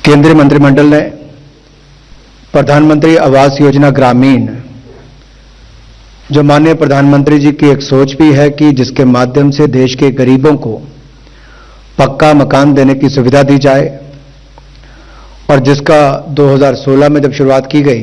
केंद्रीय मंत्रिमंडल ने प्रधानमंत्री आवास योजना ग्रामीण, जो माननीय प्रधानमंत्री जी की एक सोच भी है कि जिसके माध्यम से देश के गरीबों को पक्का मकान देने की सुविधा दी जाए, और जिसका 2016 में जब शुरुआत की गई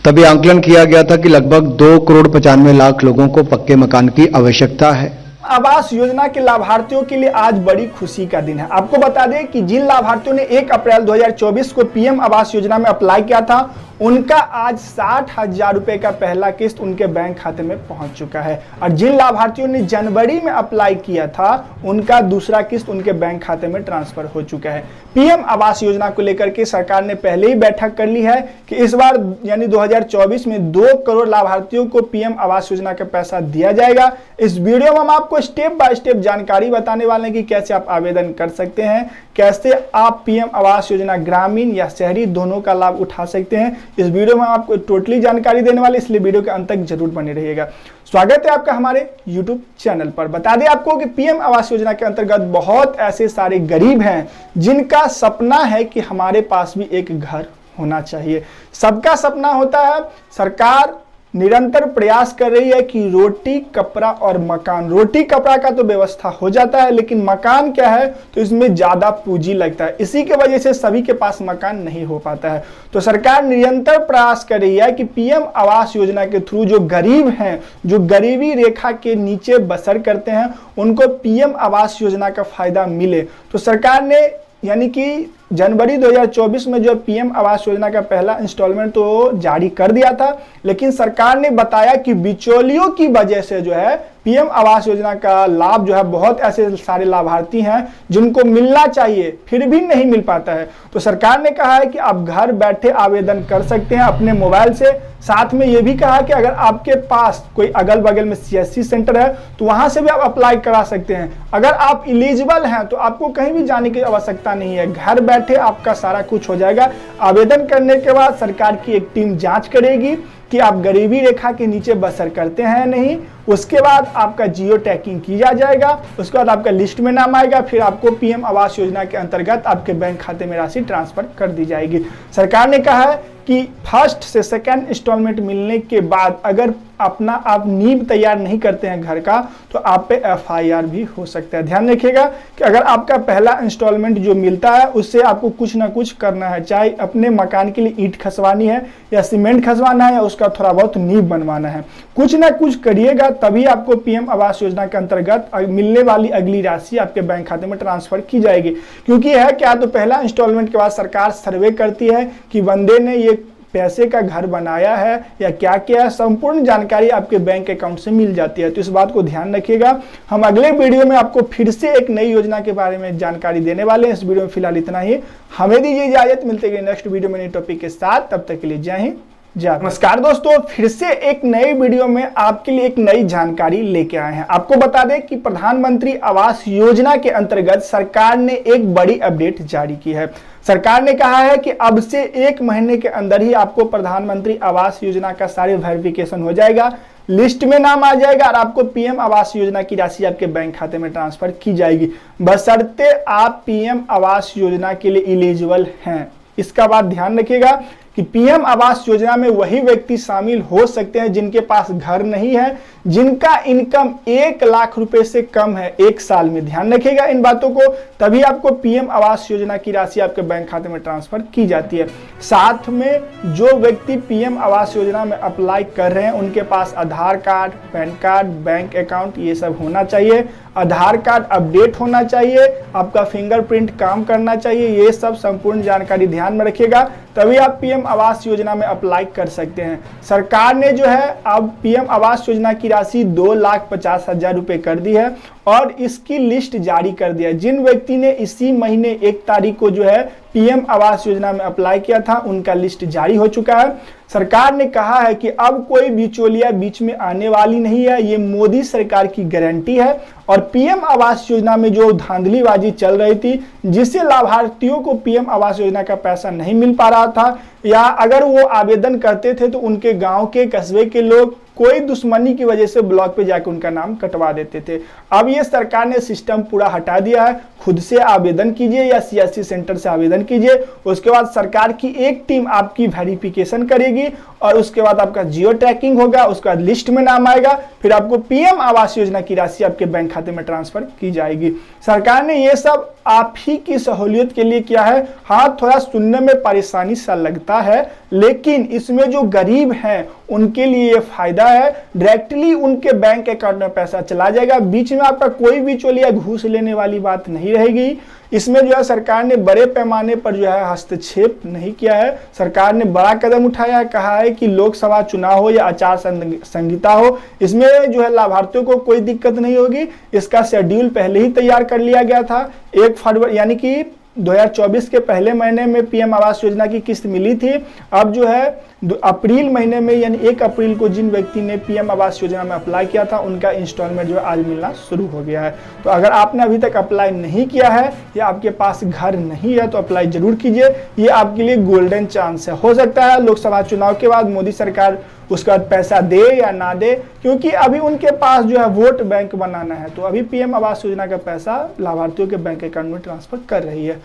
तभी आंकलन किया गया था कि लगभग 2,95,00,000 लोगों को पक्के मकान की आवश्यकता है। आवास योजना के लाभार्थियों के लिए आज बड़ी खुशी का दिन है। आपको बता दें कि जिन लाभार्थियों ने 1 अप्रैल 2024 को पीएम आवास योजना में अप्लाई किया था, उनका आज 60,000 रुपए का पहला किस्त उनके बैंक खाते में पहुंच चुका है। और जिन लाभार्थियों ने जनवरी में अप्लाई किया था, उनका दूसरा किस्त उनके बैंक खाते में ट्रांसफर हो चुका है। पीएम आवास योजना को लेकर के सरकार ने पहले ही बैठक कर ली है कि इस बार यानी 2024 में 2 करोड़ लाभार्थियों को पीएम आवास योजना का पैसा दिया जाएगा। इस वीडियो में हम आपको स्टेप बाय स्टेप जानकारी बताने वाले हैं कि कैसे आप आवेदन कर सकते हैं, कैसे आप पीएम आवास योजना ग्रामीण या शहरी दोनों का लाभ उठा सकते हैं। इस वीडियो में आपको टोटली जानकारी देने वाले, इसलिए वीडियो के अंत तक जरूर बने रहिएगा। स्वागत है आपका हमारे YouTube चैनल पर। बता दें आपको कि पीएम आवास योजना के अंतर्गत बहुत ऐसे सारे गरीब हैं जिनका सपना है कि हमारे पास भी एक घर होना चाहिए। सबका सपना होता है। सरकार निरंतर प्रयास कर रही है कि रोटी कपड़ा और मकान, रोटी कपड़ा का तो व्यवस्था हो जाता है, लेकिन मकान क्या है तो इसमें ज्यादा पूंजी लगता है। इसी के वजह से सभी के पास मकान नहीं हो पाता है। तो सरकार निरंतर प्रयास कर रही है कि पीएम आवास योजना के थ्रू जो गरीब हैं, जो गरीबी रेखा के नीचे बसर करते हैं, उनको पीएम आवास योजना का फायदा मिले। तो सरकार ने यानी कि जनवरी 2024 में जो पीएम आवास योजना का पहला इंस्टॉलमेंट तो जारी कर दिया था, लेकिन सरकार ने बताया कि बिचौलियों की वजह से जो है पीएम आवास योजना का लाभ जो है बहुत ऐसे सारे लाभार्थी हैं जिनको मिलना चाहिए फिर भी नहीं मिल पाता है। तो सरकार ने कहा है कि आप घर बैठे आवेदन कर सकते हैं अपने मोबाइल से। साथ में यह भी कहा कि अगर आपके पास कोई अगल बगल में सीएससी सेंटर है तो वहां से भी आप अप्लाई करा सकते हैं। अगर आप एलिजिबल हैं तो आपको कहीं भी जाने की आवश्यकता नहीं है, घर बैठे आपका सारा कुछ हो जाएगा। आवेदन करने के बाद सरकार की एक टीम जांच करेगी कि आप गरीबी रेखा के नीचे बसर करते हैं नहीं। उसके बाद आपका जियो टैगिंग किया जाएगा, उसके बाद आपका लिस्ट में नाम आएगा, फिर आपको पीएम आवास योजना के अंतर्गत आपके बैंक खाते में राशि ट्रांसफर कर दी जाएगी। सरकार ने कहा है कि फर्स्ट से सेकंड इंस्टॉलमेंट मिलने के बाद अगर अपना आप नींव तैयार नहीं करते हैं घर का, तो आप पे एफआईआर भी हो सकता है। ध्यान रखिएगा कि अगर आपका पहला इंस्टॉलमेंट जो मिलता है उससे आपको कुछ ना कुछ करना है, चाहे अपने मकान के लिए ईंट खसवानी है या सीमेंट खसवाना है या उसका थोड़ा बहुत नींव बनवाना है, कुछ ना कुछ करिएगा, तभी आपको पीएम आवास योजना के अंतर्गत मिलने वाली अगली राशि आपके बैंक खाते में ट्रांसफर की जाएगी। क्योंकि है क्या, तो पहला इंस्टॉलमेंट के बाद सरकार सर्वे करती है कि बंदे ने ये पैसे का घर बनाया है या क्या किया है, संपूर्ण जानकारी आपके बैंक अकाउंट से मिल जाती है। तो इस बात को ध्यान रखिएगा। हम अगले वीडियो में आपको फिर से एक नई योजना के बारे में जानकारी देने वाले हैं। इस वीडियो में फिलहाल इतना ही। हमें दीजिए इजाजत, मिलते हैं नेक्स्ट वीडियो में नए टॉपिक के साथ। तब तक के लिए जय हिंद, जय। नमस्कार दोस्तों, फिर से एक नई वीडियो में आपके लिए एक नई जानकारी लेके आए हैं। आपको बता दें कि प्रधानमंत्री आवास योजना के अंतर्गत सरकार ने एक बड़ी अपडेट जारी की है। सरकार ने कहा है कि अब से 1 महीने के अंदर ही आपको प्रधानमंत्री आवास योजना का सारे वेरिफिकेशन हो जाएगा, लिस्ट में नाम आ जाएगा और आपको पीएम आवास योजना की राशि आपके बैंक खाते में ट्रांसफर की जाएगी, बशर्ते आप पीएम आवास योजना के लिए एलिजिबल हैं। इसका बात ध्यान रखिएगा कि पीएम आवास योजना में वही व्यक्ति शामिल हो सकते हैं जिनके पास घर नहीं है, जिनका इनकम 1 लाख रुपए से कम है 1 साल में। ध्यान रखिएगा इन बातों को, तभी आपको पीएम आवास योजना की राशि आपके बैंक खाते में ट्रांसफर की जाती है। साथ में जो व्यक्ति पीएम आवास योजना में अप्लाई कर रहे हैं उनके पास Aadhaar card, PAN card, bank account ये सब होना चाहिए। आधार कार्ड अपडेट होना चाहिए, आपका फिंगरप्रिंट काम करना चाहिए। ये सब संपूर्ण जानकारी ध्यान में रखिएगा, तभी आप पीएम आवास योजना में अप्लाई कर सकते हैं। सरकार ने जो है अब पीएम आवास योजना की राशि 2,50,000 रुपए कर दी है और इसकी लिस्ट जारी कर दिया। जिन व्यक्ति ने इसी महीने 1 तारीख को जो है पीएम आवास योजना में अप्लाई किया था, उनका लिस्ट जारी हो चुका है। सरकार ने कहा है कि अब कोई बिचौलिया बीच में आने वाली नहीं है, ये मोदी सरकार की गारंटी है। और पीएम आवास योजना में जो धांधलीबाजी चल रही थी, जिससे लाभार्थियों को पीएम आवास योजना का पैसा नहीं मिल पा रहा था, या अगर वो आवेदन करते थे तो उनके गांव के कस्बे के लोग कोई दुश्मनी की वजह से ब्लॉक पे जाकर उनका नाम कटवा देते थे। अब ये सरकार ने सिस्टम पूरा हटा दिया है। खुद से आवेदन कीजिए या सीएससी सेंटर से आवेदन कीजिए, उसके बाद सरकार की एक टीम आपकी वेरिफिकेशन करेगी और उसके बाद आपका जियो ट्रैकिंग होगा, उसके बाद लिस्ट में नाम आएगा, फिर आपको पीएम आवास योजना की राशि आपके बैंक खाते में ट्रांसफर की जाएगी। सरकार ने ये सब आप ही की सहूलियत के लिए किया है। हाँ, थोड़ा सुनने में परेशानी सा लगता है, लेकिन इसमें जो गरीब हैं उनके लिए ये फायदा है। डायरेक्टली उनके बैंक अकाउंट में पैसा चला जाएगा, बीच में आपका कोई बिचौलिया घूस लेने वाली बात नहीं रहेगी। इसमें जो है सरकार ने बड़े पैमाने पर जो है हस्तक्षेप नहीं किया है। सरकार ने बड़ा कदम उठाया है, कहा है कि लोकसभा चुनाव हो या आचार संहिता हो, इसमें जो है लाभार्थियों को कोई दिक्कत नहीं होगी। इसका शेड्यूल पहले ही तैयार कर लिया गया था। 1 फरवरी यानी कि 2024 के पहले महीने में पीएम आवास योजना की किस्त मिली थी। अब जो है अप्रैल महीने में यानी 1 अप्रैल को जिन व्यक्ति ने पीएम आवास योजना में अप्लाई किया था उनका इंस्टॉलमेंट जो है आज मिलना शुरू हो गया है। तो अगर आपने अभी तक अप्लाई नहीं किया है या आपके पास घर नहीं है तो अप्लाई जरूर कीजिए। ये आपके लिए गोल्डन चांस है। हो सकता है लोकसभा चुनाव के बाद मोदी सरकार उसके बाद पैसा दे या ना दे, क्योंकि अभी उनके पास जो है वोट बैंक बनाना है। तो अभी पीएम आवास योजना का पैसा लाभार्थियों के बैंक अकाउंट में ट्रांसफर कर रही है।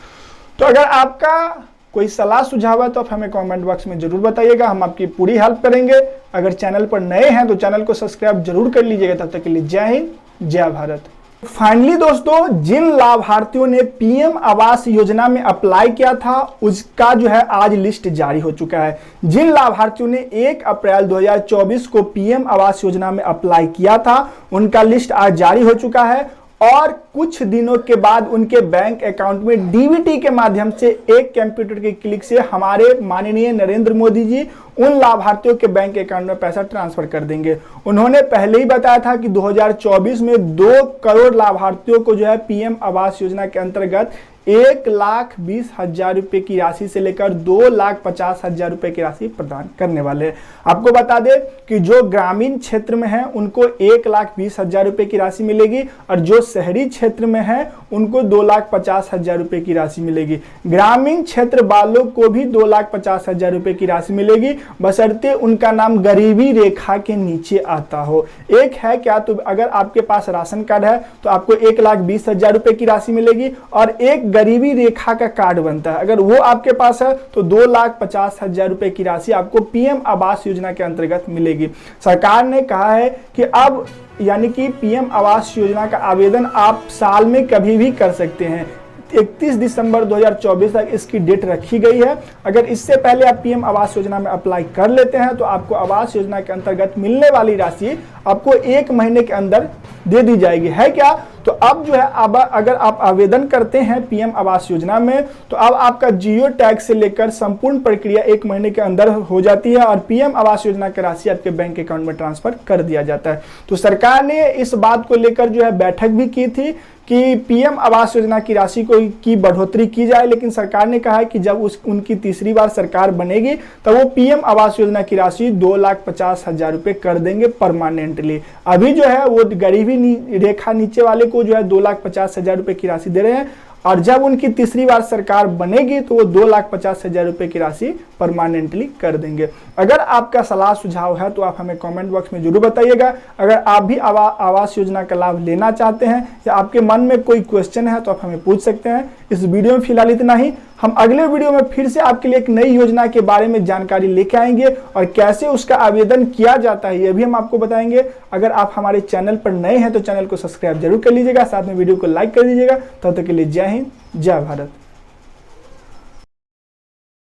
तो अगर आपका कोई सलाह सुझाव है तो आप हमें कमेंट बॉक्स में जरूर बताइएगा, हम आपकी पूरी हेल्प करेंगे। अगर चैनल पर नए हैं तो चैनल को सब्सक्राइब जरूर कर लीजिएगा। तब तक के लिए जय हिंद, जय भारत। फाइनली दोस्तों, जिन लाभार्थियों ने पीएम आवास योजना में अप्लाई किया था उसका जो है आज लिस्ट जारी हो चुका है। जिन लाभार्थियों ने 1 अप्रैल 2024 को पीएम आवास योजना में अप्लाई किया था उनका लिस्ट आज जारी हो चुका है और कुछ दिनों के बाद उनके बैंक अकाउंट में डीबीटी के माध्यम से एक कंप्यूटर के क्लिक से हमारे माननीय नरेंद्र मोदी जी उन लाभार्थियों के बैंक अकाउंट में पैसा ट्रांसफर कर देंगे। उन्होंने पहले ही बताया था कि 2024 में 2 करोड़ लाभार्थियों को जो है पीएम आवास योजना के अंतर्गत 1,20,000 रुपए की राशि से लेकर 2,50,000 रुपए की राशि प्रदान करने वाले हैं। आपको बता दें कि जो ग्रामीण क्षेत्र में है उनको 1,20,000 रुपए की राशि मिलेगी और जो शहरी क्षेत्र में है उनको 2,50,000 रुपए की राशि मिलेगी। ग्रामीण क्षेत्र वालों को भी 2,50,000 रुपए की राशि मिलेगी, बशर्ते उनका नाम गरीबी रेखा के नीचे आता हो। एक है क्या, तो अगर आपके पास राशन कार्ड है तो आपको 1,20,000 रुपए की राशि मिलेगी और एक गरीबी रेखा का कार्ड बनता है, अगर वो आपके पास है तो 2,50,000 रुपए की राशि आपको पीएम आवास योजना के अंतर्गत मिलेगी। सरकार ने कहा है कि अब यानी कि पीएम आवास योजना का आवेदन आप साल में कभी भी कर सकते हैं। 31 दिसंबर 2024 तक इसकी डेट रखी गई है। अगर इससे पहले आप पीएम आवास योजना में अप्लाई कर लेते हैं तो आपको आवास योजना के अंतर्गत मिलने वाली राशि आपको 1 महीने के अंदर दे दी जाएगी। है क्या, तो अब जो है अब अगर आप आवेदन करते हैं पीएम आवास योजना में तो अब आपका जियो टैग से लेकर संपूर्ण प्रक्रिया 1 महीने के अंदर हो जाती है और पीएम आवास योजना की राशि आपके बैंक अकाउंट में ट्रांसफर कर दिया जाता है। तो सरकार ने इस बात को लेकर जो है बैठक भी की थी कि पीएम आवास योजना की राशि को की बढ़ोतरी की जाए, लेकिन सरकार ने कहा है कि जब उनकी तीसरी बार सरकार बनेगी तो वो पीएम आवास योजना की राशि 2,50,000 रुपए कर देंगे परमानेंटली। अभी जो है वो गरीबी रेखा नीचे वाले को जो है 2,50,000 रुपए की राशि दे रहे हैं और जब उनकी तीसरी बार सरकार बनेगी तो वो 2,50,000 रुपए की राशि परमानेंटली कर देंगे। अगर आपका सलाह सुझाव है तो आप हमें कमेंट बॉक्स में जरूर बताइएगा। अगर आप भी आवास योजना का लाभ लेना चाहते हैं या आपके मन में कोई क्वेश्चन है तो आप हमें पूछ सकते हैं। इस वीडियो में फिलहाल इतना ही। हम अगले वीडियो में फिर से आपके लिए एक नई योजना के बारे में जानकारी लेके आएंगे और कैसे उसका आवेदन किया जाता है ये भी हम आपको बताएंगे। अगर आप हमारे चैनल पर नए हैं तो चैनल को सब्सक्राइब जरूर कर लीजिएगा, साथ में वीडियो को लाइक कर दीजिएगा। तब तक के लिए जय हिंद, जय भारत।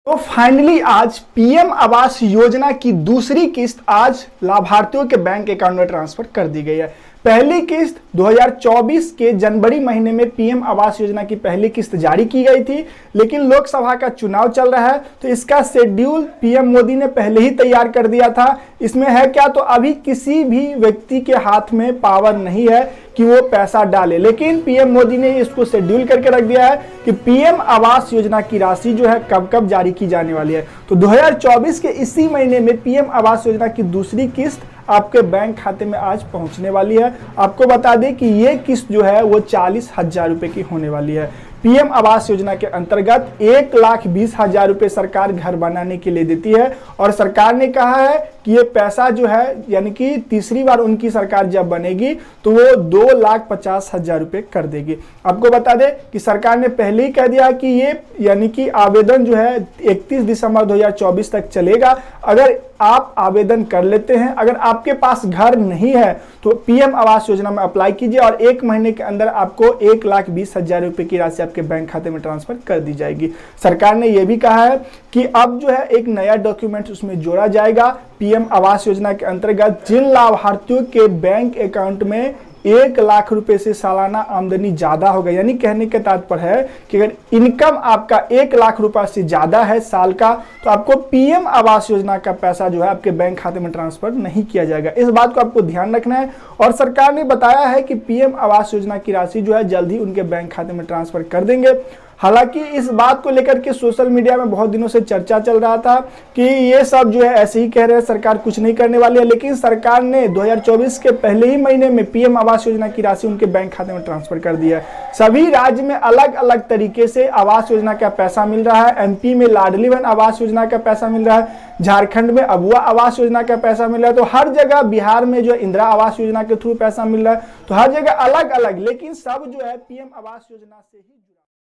तो फाइनली आज पीएम आवास योजना की दूसरी किस्त आज लाभार्थियों के बैंक अकाउंट में ट्रांसफर कर दी गई है। पहली किस्त 2024 के जनवरी महीने में पीएम आवास योजना की पहली किस्त जारी की गई थी, लेकिन लोकसभा का चुनाव चल रहा है तो इसका शेड्यूल पीएम मोदी ने पहले ही तैयार कर दिया था। इसमें है क्या, तो अभी किसी भी व्यक्ति के हाथ में पावर नहीं है कि वो पैसा डाले, लेकिन पीएम मोदी ने इसको शेड्यूल करके रख दिया है कि पीएम आवास योजना की राशि जो है कब कब जारी की जाने वाली है। तो 2024 के इसी महीने में पीएम आवास योजना की दूसरी किस्त आपके बैंक खाते में आज पहुंचने वाली है। आपको बता दें कि ये किस्त जो है वो 40,000 रुपए की होने वाली है। पीएम आवास योजना के अंतर्गत 1,20,000 रुपए सरकार घर बनाने के लिए देती है और सरकार ने कहा है कि ये पैसा जो है यानी कि तीसरी बार उनकी सरकार जब बनेगी तो वो 2,50,000 रुपए कर देगी। आपको बता दें कि सरकार ने पहले ही कह दिया कि ये यानी कि आवेदन जो है 31 दिसंबर 2024 तक चलेगा। अगर आप आवेदन कर लेते हैं, अगर आपके पास घर नहीं है तो पीएम आवास योजना में अप्लाई कीजिए और 1 महीने के अंदर आपको 1,20,000 रुपए की राशि आपके बैंक खाते में ट्रांसफर कर दी जाएगी। सरकार ने यह भी कहा है कि अब जो है एक नया डॉक्यूमेंट उसमें जोड़ा जाएगा। पीएम आवास योजना के अंतर्गत जिन लाभार्थियों के बैंक अकाउंट में 1 लाख रुपए से सालाना आमदनी ज्यादा होगा, यानी कहने का तात्पर्य है कि अगर इनकम आपका 1 लाख रुपए से ज्यादा है साल का, तो आपको पीएम आवास योजना का पैसा जो है आपके बैंक खाते में ट्रांसफर नहीं किया जाएगा। इस बात को आपको ध्यान रखना है और सरकार ने बताया है कि पीएम आवास योजना की राशि जो है जल्द ही उनके बैंक खाते में ट्रांसफर कर देंगे। हालांकि इस बात को लेकर के सोशल मीडिया में बहुत दिनों से चर्चा चल रहा था कि ये सब जो है ऐसे ही कह रहे हैं, सरकार कुछ नहीं करने वाली है, लेकिन सरकार ने 2024 के पहले ही महीने में पीएम आवास योजना की राशि उनके बैंक खाते में ट्रांसफर कर दी है। सभी राज्य में अलग अलग तरीके से आवास योजना का पैसा मिल रहा है। एमपी में लाडली बहन आवास योजना का पैसा मिल रहा है, झारखंड में अबुआ आवास योजना का पैसा मिल रहा है, तो हर जगह बिहार में जो इंदिरा आवास योजना के थ्रू पैसा मिल रहा है, तो हर जगह अलग अलग, लेकिन सब जो है पीएम आवास योजना से ही